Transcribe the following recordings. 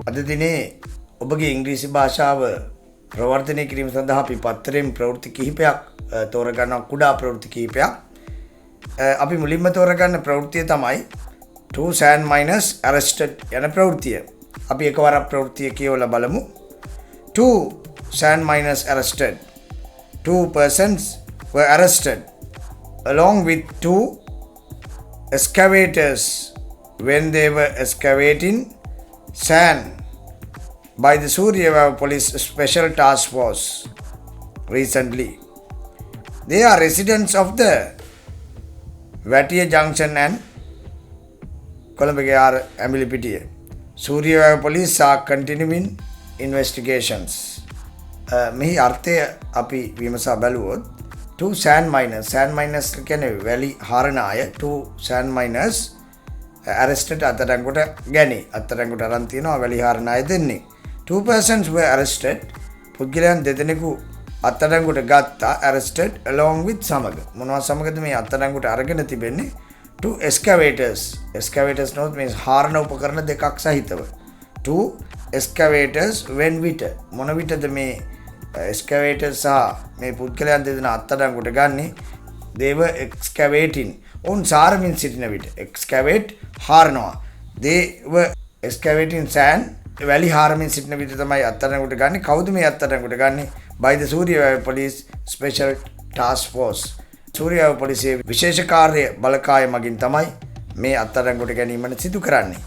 අද දිනේ ඔබගේ ඉංග්‍රීසි භාෂාව ප්‍රවර්ධනය කිරීම සඳහා අපි පත්තරෙන් ප්‍රවෘත්ති කිහිපයක් තෝරගන්නවා. කුඩා ප්‍රවෘත්ති කිහිපයක්. අපි මුලින්ම තෝරගන්න ප්‍රවෘත්තිය තමයි two sand miners arrested යන ප්‍රවෘත්තිය. අපි එකවරක් ප්‍රවෘත්තිය කියවලා බලමු. Two sand miners arrested. Two persons were arrested along with two excavators when they were excavating sand by the Surya Police Special Task Force recently. They are residents of the Vatiya Junction and Colombiar Ambilipitiya. Surya Police are continuing investigations. මෙහි අර්ථය අපි විමසා බලුවොත් two sand miners කියන්නේ වැලි හරන අය. two sand miners arrested අත්අඩංගුවට ගැනී. අත්අඩංගුවට අරන් තියෙනවා වැලි හරන අය දෙන්නේ. Two persons were arrested. පුද්ගලයන් දෙදෙනෙකු අත්අඩංගුවට ගත්තා. arrested along with සමග. මොනවා සමගද මේ අත්අඩංගුවට අරගෙන තිබෙන්නේ? Two excavators. excavators not means හරන උපකරණ දෙකක් සහිතව. Two excavators when විට මොන විටද මේ excavators සහ මේ පුද්ගලයන් දෙදෙනා අත්අඩංගුවට ගන්නේ? they were excavating. ඔවුන් සාරමින් සිටින විට excavate හරනවා. they were excavating sand වැලි හාරමින් සිටින විට තමයි අත්අඩංගුවට ගන්නේ. කවුද මේ අත්අඩංගුවට ගන්නේ? by the Surya Police Special Task Force. Surya Police විශේෂ කාර්ය බලකාය මගින් තමයි මේ අත්අඩංගුවට ගැනීමන සිදු කරන්නේ.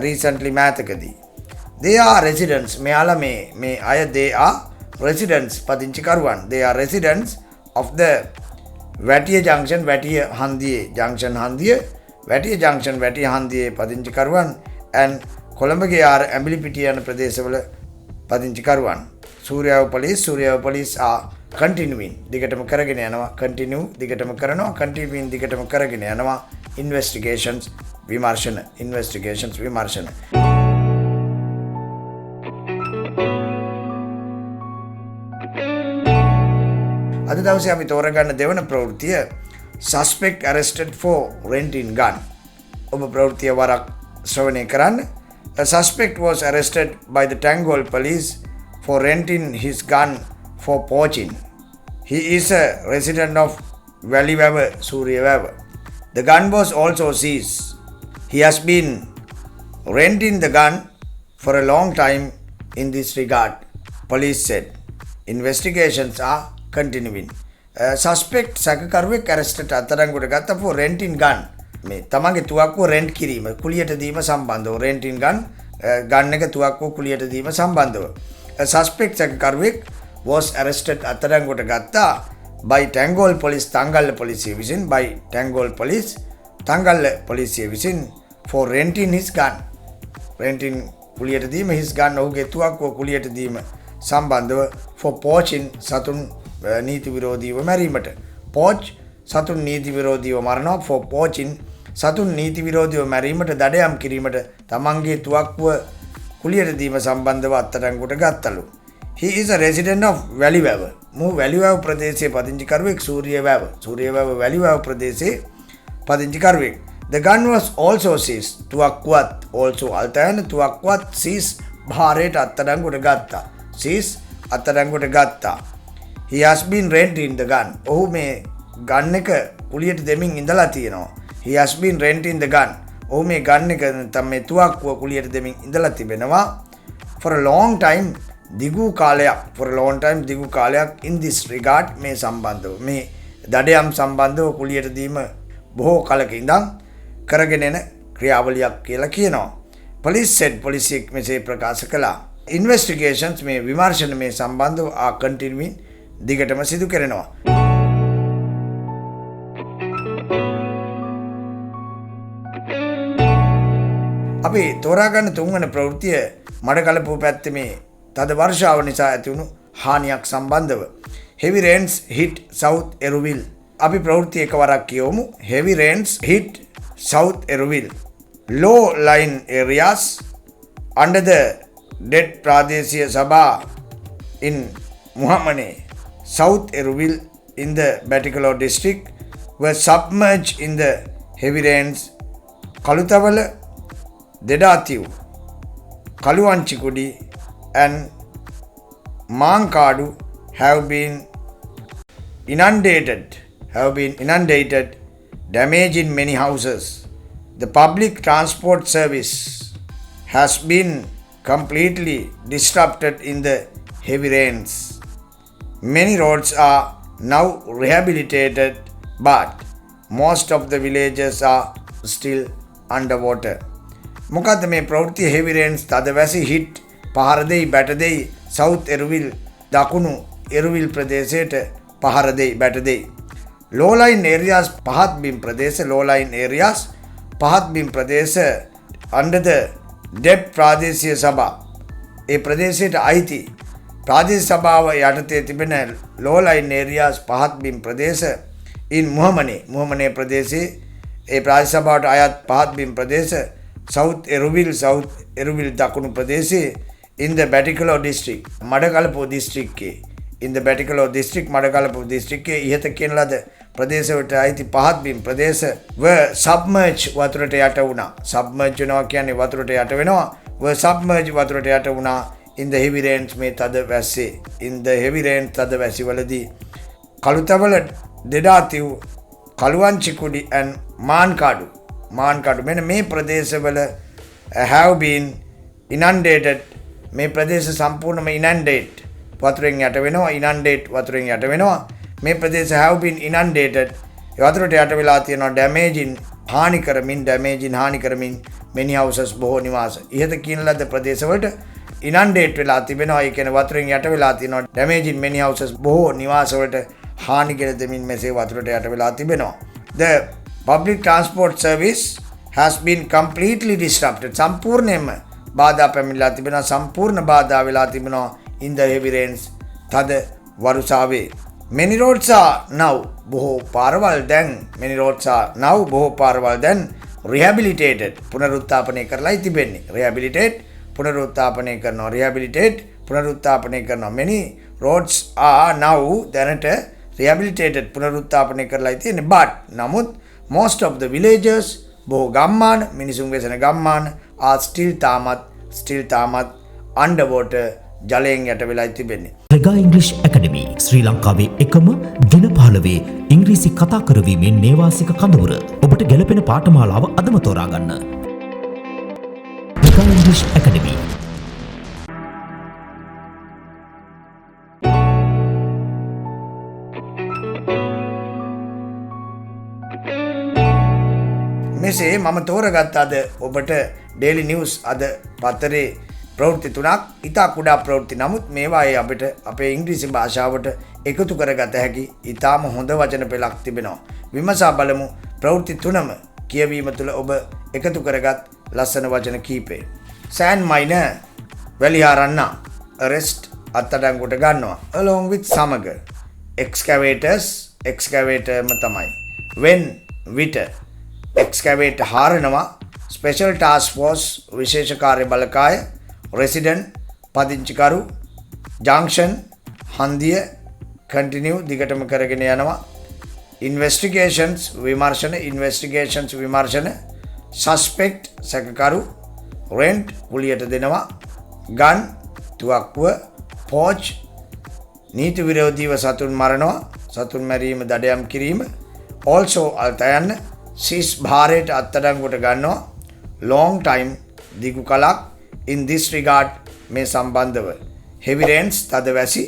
recently මෑතකදී. they are residents. මෙයාලා මේ අය they are residents පදිංචිකරුවන්. they are residents of the Vatiya Junction Vatiya හන්දියේ junction හන්දිය Vatiya Junction Vatiya හන්දියේ පදිංචිකරුවන් and Colombiar Ambilipitiya යන ප්‍රදේශවල පදිංචිකරුවන්. Surya Police are continuing දිගටම කරගෙන යනවා. continue දිගටම කරනවා. continuing දිගටම කරගෙන යනවා. investigations විමර්ශන. අද දවසේ අපි තෝරගන්න දෙවන ප්‍රවෘත්තිය suspect arrested for renting gun. ඔබ ප්‍රවෘත්තිය වරක් ශ්‍රවණය කරන්න. A suspect was arrested by the Tangol police for renting his gun for poaching. He is a resident of Valleywawa, Suryawawa. The gun was also seized. He has been renting the gun for a long time in this regard, police said. Investigations are continuing. Suspect සැකකරුවෙක් arrested අත්අඩංගුවට ගත්තා for renting gun. මේ තමන්ගේ තුවක්කුව rent කිරීම කුලියට දීම සම්බන්ධව renting gun gun එක තුවක්කුව කුලියට දීම සම්බන්ධව. Suspect සැකකරුවෙක් was arrested අත්අඩංගුවට ගත්තා by Tangol police තංගල්ල පොලිසිය විසින් by Tangol police තංගල්ල පොලිසිය විසින් for renting his gun. renting කුලියට දීම his gun ඔහුගේ තුවක්කුව කුලියට දීම සම්බන්ධව for poaching සතුන් නීති විරෝධීව මැරීමට. poach සතුන් නීති විරෝධීව මරනවා. for poaching සතුන් නීති විරෝධීව මැරීමට දඩයම් කිරීමට තමන්ගේ තුවක්කුව කුලියට දීම සම්බන්ධව අත්අඩංගුවට ගත්තලු. he is a resident of Valleywawa. මූ වැලිවැව ප්‍රදේශයේ පදිංචිකරුවෙක්. සූරියවැව වැලිවැව ප්‍රදේශයේ පදිංචිකරුවෙක්. the gun was also seized. තුවක්කුවත් also අල්තයන තුවක්කුවත් seized භාරයට අත්අඩංගුවට ගත්තා. seized අත්අඩංගුවට ගත්තා. he has been renting the gun. ඔහු මේ ගන් එක කුලියට දෙමින් ඉඳලා තියෙනවා. he has been renting the gun. ඔහු මේ ගන් එක තමයි තුවක්කුව කුලියට දෙමින් ඉඳලා තිබෙනවා. for a long time දිගු කාලයක් in this regard මේ සම්බන්ධව මේ දඩයම් සම්බන්ධව කුලියට දීම බොහෝ කලක ඉඳන් කරගෙන එන ක්‍රියාවලියක් කියලා කියනවා. police said පොලිසිය මෙසේ ප්‍රකාශ කළා. investigations මේ විමර්ශන මේ සම්බන්ධව are continuing දිගටම සිදු කරනවා. අපි තෝරාගන්න තුන්වන ප්‍රවෘත්තිය මඩකලපුව පැත්තේ මේ තද වර්ෂාව නිසා ඇතිවුණු හානියක් සම්බන්ධව. heavy rains hit South Eruville. අපි ප්‍රවෘත්තිය එකවරක් කියවමු. heavy rains hit South Eruville. low lying areas under the dead Pradesia Sabha in Muhammane, South Eruville in the Batticaloa district were submerged in the heavy rains. Kalutawala, Dedatiu, Kaluwanchikudi and Mankadu have been inundated, damaging many houses. The public transport service has been completely disrupted in the heavy rains. Many roads are now rehabilitated, but most of the villages are still underwater. මොකද්ද මේ ප්‍රවෘත්ති heavy rains තද වැසි hit පහර දෙයි බැට දෙයි South එරුවිල් දකුණු එරුවිල් ප්‍රදේශයට පහර දෙයි බැට දෙයි. Low lying areas පහත් බිම් ප්‍රදේශ low lying areas පහත් බිම් ප්‍රදේශ under the DEP ප්‍රාදේශීය සභා ඒ ප්‍රදේශයට අයිති ප්‍රාදේශ සභාව යටතේ තිබෙන low lying areas පහත් බිම් ප්‍රදේශ in මුහමනේ ප්‍රදේශයේ ඒ ප්‍රාදේශ සභාවට අයත් පහත් බිම් ප්‍රදේශ South එරුවිල් දකුණු ප්‍රදේශයේ in the Batticaloa district Madakalapuwa district in the Batticaloa district Madakalapuwa district ඉහත කියන ලද ප්‍රදේශවලට අයිති පහත් බිම් ප්‍රදේශ were submerged වතුරට යට වුණා. submerge වෙනවා කියන්නේ වතුරට යට වෙනවා. were submerged වතුරට යට වුණා in the heavy rains මේ තද වැස්සේ in the heavy rains තද වැසි වලදී කළුතවල දෙඩාතිව් කළුවන්චිකුඩි and මාන්කාඩු මෙන්න මේ ප්‍රදේශවල have been inundated මේ ප්‍රදේශ සම්පූර්ණයෙන්ම inundate වතුරෙන් යට වෙනවා inundate වතුරෙන් යට වෙනවා මේ ප්‍රදේශ have been inundated වතුරට යට වෙලා තියෙනවා damaging හානි කරමින් many houses බොහෝ නිවාස ඉහත කියන ලද ප්‍රදේශවලට inundate වෙලා තිබෙනවා ඒ කියන්නේ වතුරෙන් යට වෙලා තියෙනවා damaging many houses බොහෝ නිවාස වලට හානි ගෙන දෙමින් මෙසේ වතුරට යට වෙලා තිබෙනවා. The public transport service has been completely disrupted සම්පූර්ණයෙන්ම බාධා පැමිණලා තිබෙනවා සම්පූර්ණ බාධා වෙලා තිබෙනවා in the heavy rains තද වරුසාවේ. many roads are now බොහෝ පාරවල් දැන් rehabilitated පුනරුත්ථාපනය කරලායි තිබෙන්නේ. පුනරුත්ථාපනය කරනවා many roads are now දැනට rehabilitated පුනරුත්ථාපනය කරලායි තියෙන්නේ. but නමුත් most of the villages බොහෝ ගම්මාන මිනිසුන් වෙසෙන ගම්මාන are still තාමත් underwater ජලයෙන් යට වෙලායි තිබෙන්නේ. රෙගා ඉංග්‍රීසි ඇකඩමි ශ්‍රී ලංකාවේ එකම දින 15 ඉංග්‍රීසි කතා කරවීමේ නේවාසික කඳවුර. ඔබට ගැළපෙන පාඨමාලාව අදම තෝරා ගන්න. රෙගා ඉංග්‍රීසි ඇකඩමි. මෙසේ මම තෝරගත් අද ඔබට ඩේලි නිවුස් අද පත්තරේ ප්‍රවෘත්ති තුනක් ඉතා කුඩා ප්‍රවෘත්ති නමුත් මේවායේ අපිට අපේ ඉංග්‍රීසි භාෂාවට එකතු කරගත හැකි ඉතාම හොඳ වචන පෙළක් තිබෙනවා. විමසා බලමු ප්‍රවෘත්ති තුනම කියවීම තුළ ඔබ එකතු කරගත් ලස්සන වචන කීපේ. සෑන් මයිනර් වැලිහාරන්න arrest අත්අඩංගුවට ගන්නවා along with සමග excavatorම තමයි. when විට excavate හාරනවා special task force විශේෂ කාර්ය බලකාය resident පදිංචිකරු junction හන්දිය continue දිගටම කරගෙන යනවා investigations විමර්ශන suspect සැකකරු rent කුලියට දෙනවා gun තුවක්කුව poach නීති විරෝධීව සතුන් මරනවා සතුන් මැරීම දඩයම් කිරීම also අල්තයන්න සීස් භාරයට අත්අඩංගුවට ගන්නවා long time දිගු කලක් in this regard මේ සම්බන්ධව heavy rains තද වැසි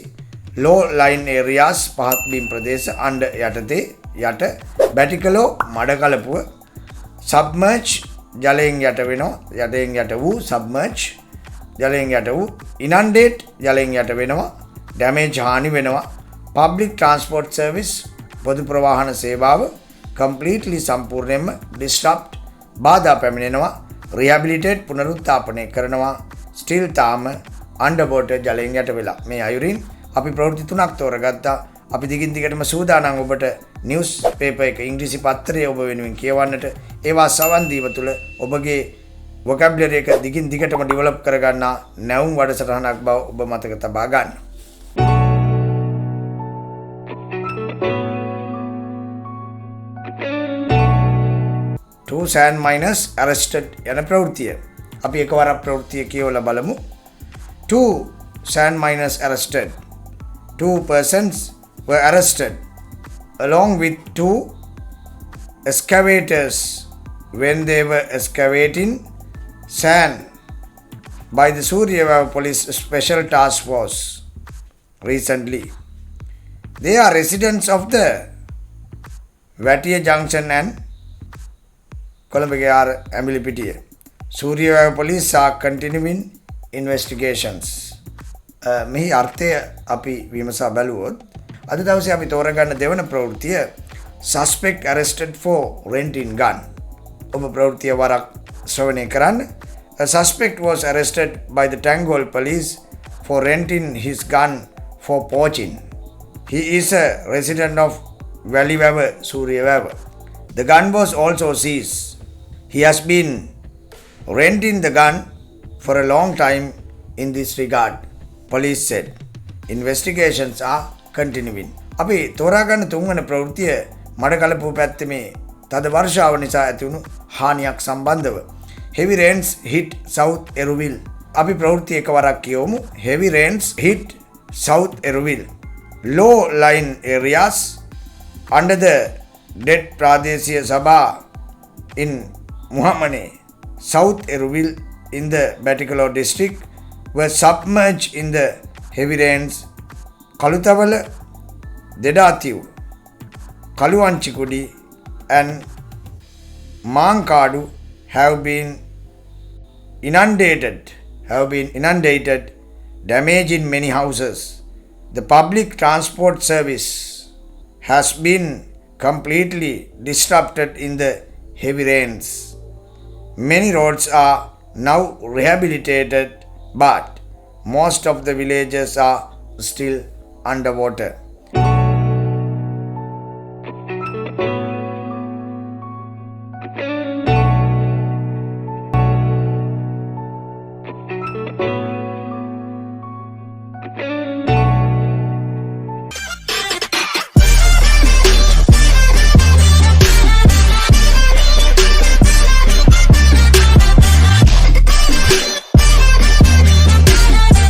low lying areas පහත් බිම් ප්‍රදේශ under යටතේ යට Batticaloa මඩකලපුව submerge ජලයෙන් යට වූ submerge ජලයෙන් යට වූ inundate ජලයෙන් යට වෙනවා damage හානි වෙනවා public transport service පොදු ප්‍රවාහන සේවාව completely සම්පූර්ණයෙන්ම disrupt බාධා පැමිණෙනවා rehabilitate පුනරුත්ථාපනය කරනවා still තාම underwater ජලයෙන් යට වෙලා මේ අයුරින් අපි ප්‍රවෘත්ති තුනක් තෝරගත්තා අපි දිගින් දිගටම සූදානම් ඔබට නිවුස් පේපර් එක ඉංග්‍රීසි පත්‍රය ඔබ වෙනුවෙන් කියවන්නට ඒවා සවන් දීම තුළ ඔබගේ vocabulary එක දිගින් දිගටම develop කරගන්නා නැවුම් වැඩසටහනක් බව ඔබ මතක තබා ගන්න. Two sand miners arrested යන ප්‍රවෘත්තිය. අපි එකවරක් ප්‍රවෘත්තිය කියවලා බලමු. Two sand miners arrested. 2 persons were arrested along with 2 excavators when they were excavating sand by the Suryavav Police Special Task Force recently. They are residents of the Vatiya Junction and Colombiar Ambilipitiya. Suryavav Police are continuing investigations. මෙහි අර්ථය අපි විමසා බැලුවොත් අද දවසේ අපි තෝරගන්න දෙවන ප්‍රවෘත්තිය suspect arrested for renting gun. ඔබ ප්‍රවෘත්තිය වරක් ශ්‍රවණය කරන්න. A suspect was arrested by the Tangol police for renting his gun for poaching. He is a resident of Vallivava, Suryavav. The gun was also seized. He has been renting the gun for a long time in this regard, police said. Investigations are continuing. අපි තෝරාගන්න තුන්වන ප්‍රවෘත්තිය මඩකලපුව පැත්තේ මේ තද වර්ෂාව නිසා ඇතිවුණු හානියක් සම්බන්ධව. Heavy rains hit South Eruville. අපි ප්‍රවෘත්තිය එකවරක් කියවමු. Heavy rains hit South Eruville. Low lying areas under the dead Pradeshiya Sabha in Muhammane, South Eruville in the Batticaloa district were submerged in the heavy rains. Kalutawala, Dedathiv, Kaluwanchikudi and Mankadu have been inundated, damaging many houses. The public transport service has been completely disrupted in the heavy rains. Many roads are now rehabilitated, but most of the villages are still underwater.